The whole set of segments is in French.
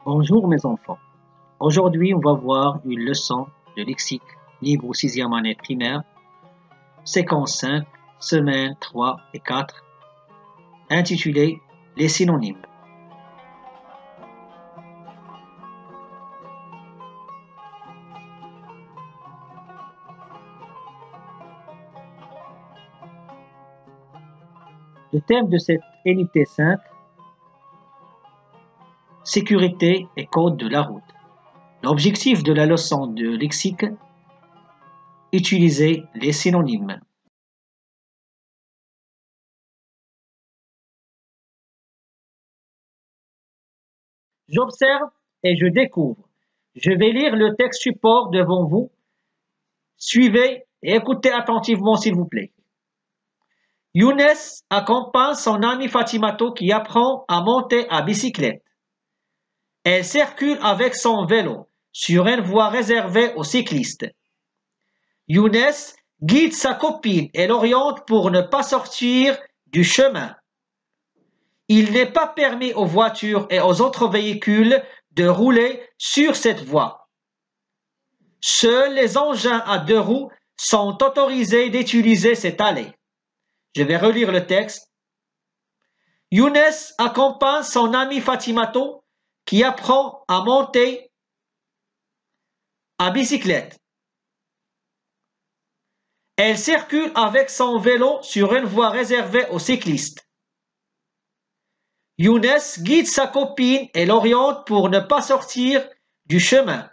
Bonjour mes enfants. Aujourd'hui, on va voir une leçon de lexique niveau 6e année primaire, séquence 5, semaines 3 et 4, intitulée Les synonymes. Le thème de cette unité 5, sécurité et code de la route. L'objectif de la leçon de lexique, utiliser les synonymes. J'observe et je découvre. Je vais lire le texte support devant vous. Suivez et écoutez attentivement s'il vous plaît. Younes accompagne son ami Fatimato qui apprend à monter à bicyclette. Elle circule avec son vélo sur une voie réservée aux cyclistes. Younes guide sa copine et l'oriente pour ne pas sortir du chemin. Il n'est pas permis aux voitures et aux autres véhicules de rouler sur cette voie. Seuls les engins à 2 roues sont autorisés d'utiliser cette allée. Je vais relire le texte. Younes accompagne son ami Fatimato qui apprend à monter à bicyclette. Elle circule avec son vélo sur une voie réservée aux cyclistes. Younes guide sa copine et l'oriente pour ne pas sortir du chemin.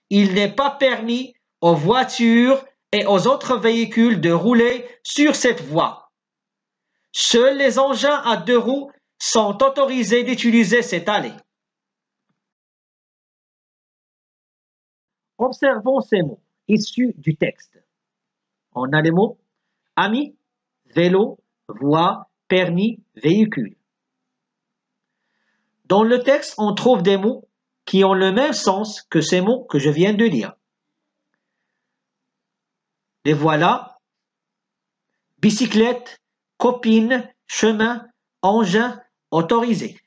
Il n'est pas permis aux voitures et aux autres véhicules de rouler sur cette voie. Seuls les engins à 2 roues sont autorisés d'utiliser cette allée. Observons ces mots issus du texte. On a les mots ami, vélo, voie, permis, véhicule. Dans le texte, on trouve des mots qui ont le même sens que ces mots que je viens de lire. Les voilà: bicyclette, copine, chemin, engin, autorisé.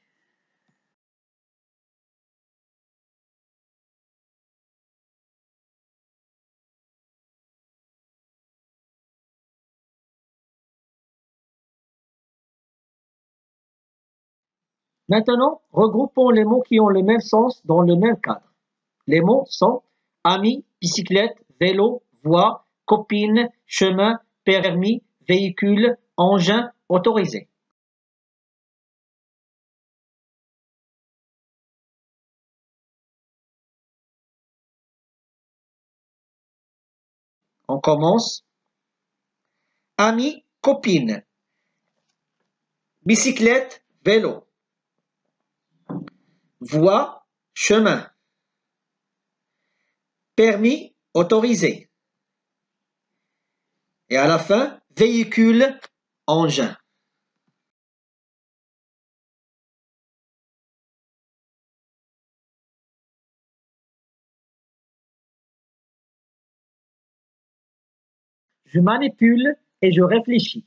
Maintenant, regroupons les mots qui ont le même sens dans le même cadre. Les mots sont ami, bicyclette, vélo, voie, copine, chemin, permis, véhicule, engin, autorisé. On commence. Ami, copine. Bicyclette, vélo. Voie, chemin. Permis, autorisé. Et à la fin, véhicule, engin. Je manipule et je réfléchis.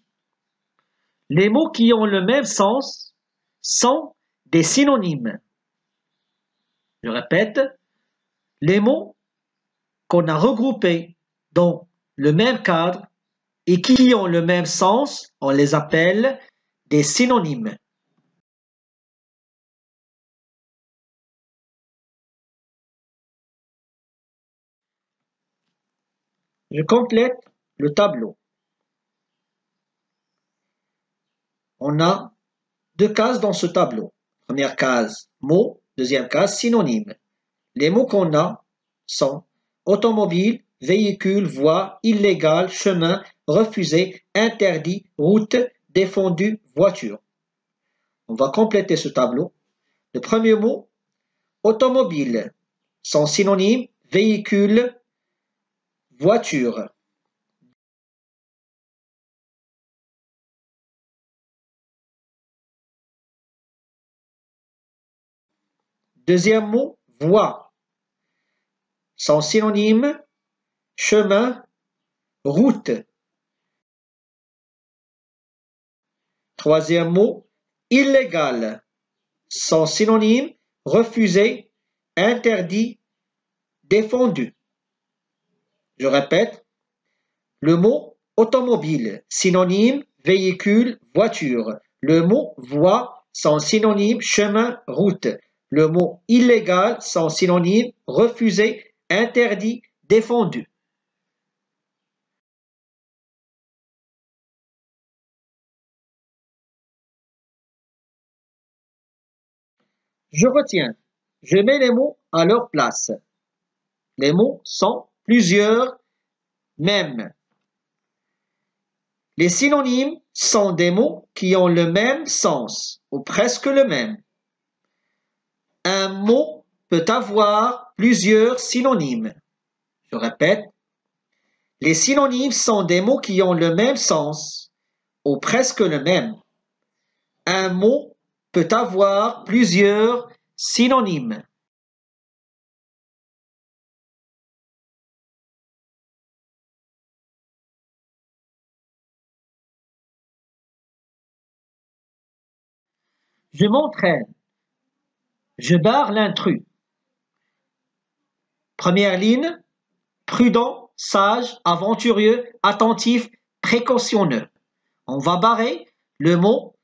Les mots qui ont le même sens sont des synonymes. Je répète, les mots qu'on a regroupés dans le même cadre et qui ont le même sens, on les appelle des synonymes. Je complète le tableau. On a 2 cases dans ce tableau. Première case, mots. Deuxième case, synonymes. Les mots qu'on a sont automobile, véhicule, voie, illégal, chemin, refusé, interdit, route, défendu, voiture. On va compléter ce tableau. Le premier mot, automobile. Son synonyme, véhicule, voiture. Deuxième mot, voie. Son synonyme, chemin, route. Troisième mot, illégal. Son synonyme, refusé, interdit, défendu. Je répète, le mot automobile, synonyme véhicule, voiture. Le mot voie, son synonyme chemin, route. Le mot illégal, son synonyme refusé, interdit, défendu. Je retiens. Je mets les mots à leur place. Les mots sont plusieurs, même. Les synonymes sont des mots qui ont le même sens, ou presque le même. Un mot peut avoir plusieurs synonymes. Je répète, les synonymes sont des mots qui ont le même sens, ou presque le même. Un mot peut avoir plusieurs synonymes. Je m'entraîne. Je barre l'intrus. Première ligne, prudent, sage, aventurieux, attentif, précautionneux. On va barrer le mot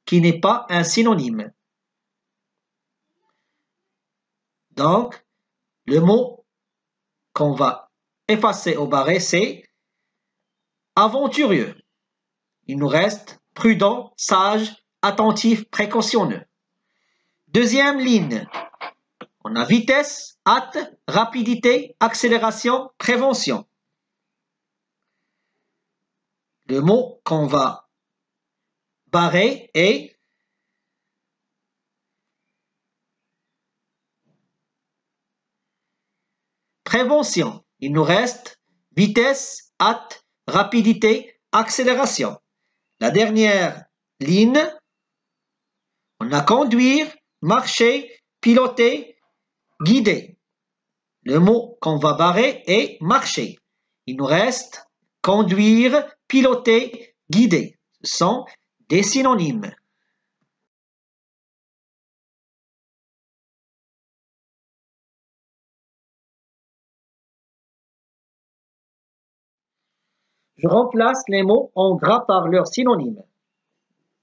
qui n'est pas un synonyme. Donc, le mot qu'on va effacer au barré, c'est aventureux. Il nous reste prudent, sage, attentif, précautionneux. Deuxième ligne, on a vitesse, hâte, rapidité, accélération, prévention. Le mot qu'on va barrer est prévention. Il nous reste vitesse, hâte, rapidité, accélération. La dernière ligne, on a conduire, marcher, piloter, guider. Le mot qu'on va barrer est marcher. Il nous reste conduire, piloter, guider. Ce sont des synonymes. Je remplace les mots en gras par leurs synonymes.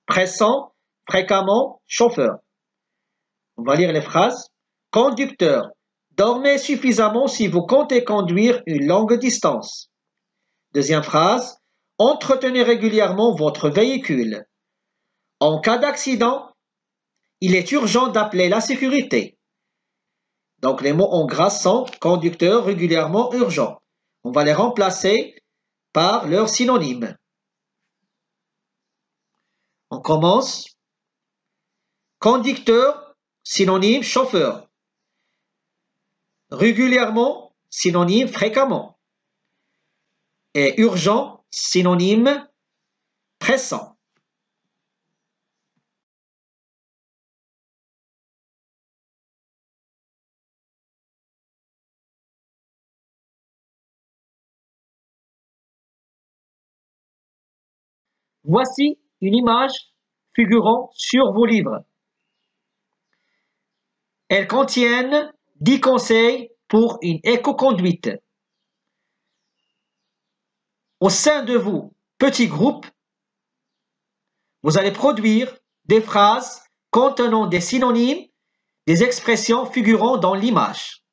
Pressant, fréquemment, chauffeur. On va lire les phrases. Conducteur. Dormez suffisamment si vous comptez conduire une longue distance. Deuxième phrase. Entretenez régulièrement votre véhicule. En cas d'accident, il est urgent d'appeler la sécurité. Donc les mots en gras sont conducteur, régulièrement, urgent. On va les remplacer par leurs synonymes. On commence. Conducteur, synonyme chauffeur. Régulièrement, synonyme fréquemment. Et urgent, synonyme pressant. Voici une image figurant sur vos livres. Elles contiennent 10 conseils pour une éco-conduite. Au sein de vos petits groupes, vous allez produire des phrases contenant des synonymes, des expressions figurant dans l'image.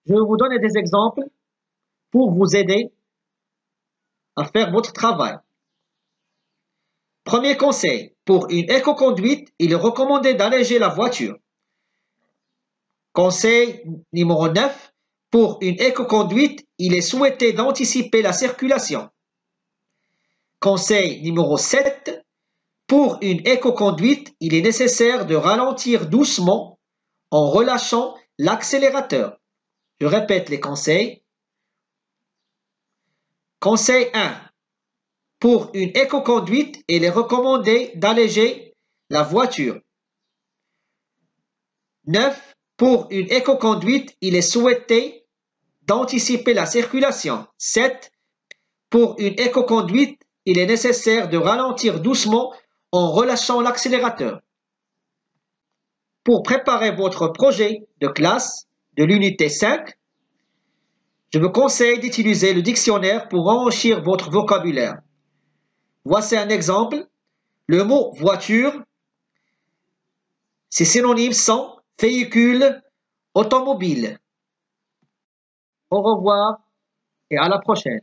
Je vais vous donner des exemples pour vous aider à faire votre travail. Premier conseil, pour une éco-conduite, il est recommandé d'alléger la voiture. Conseil numéro 9, pour une éco-conduite, il est souhaité d'anticiper la circulation. Conseil numéro 7, pour une éco-conduite, il est nécessaire de ralentir doucement en relâchant l'accélérateur. Je répète les conseils. Conseil 1. Pour une éco-conduite, il est recommandé d'alléger la voiture. 9. Pour une éco-conduite, il est souhaité d'anticiper la circulation. 7. Pour une éco-conduite, il est nécessaire de ralentir doucement en relâchant l'accélérateur. Pour préparer votre projet de classe de l'unité 5, je vous conseille d'utiliser le dictionnaire pour enrichir votre vocabulaire. Voici un exemple. Le mot voiture, ses synonymes sont véhicule, automobile. Au revoir et à la prochaine.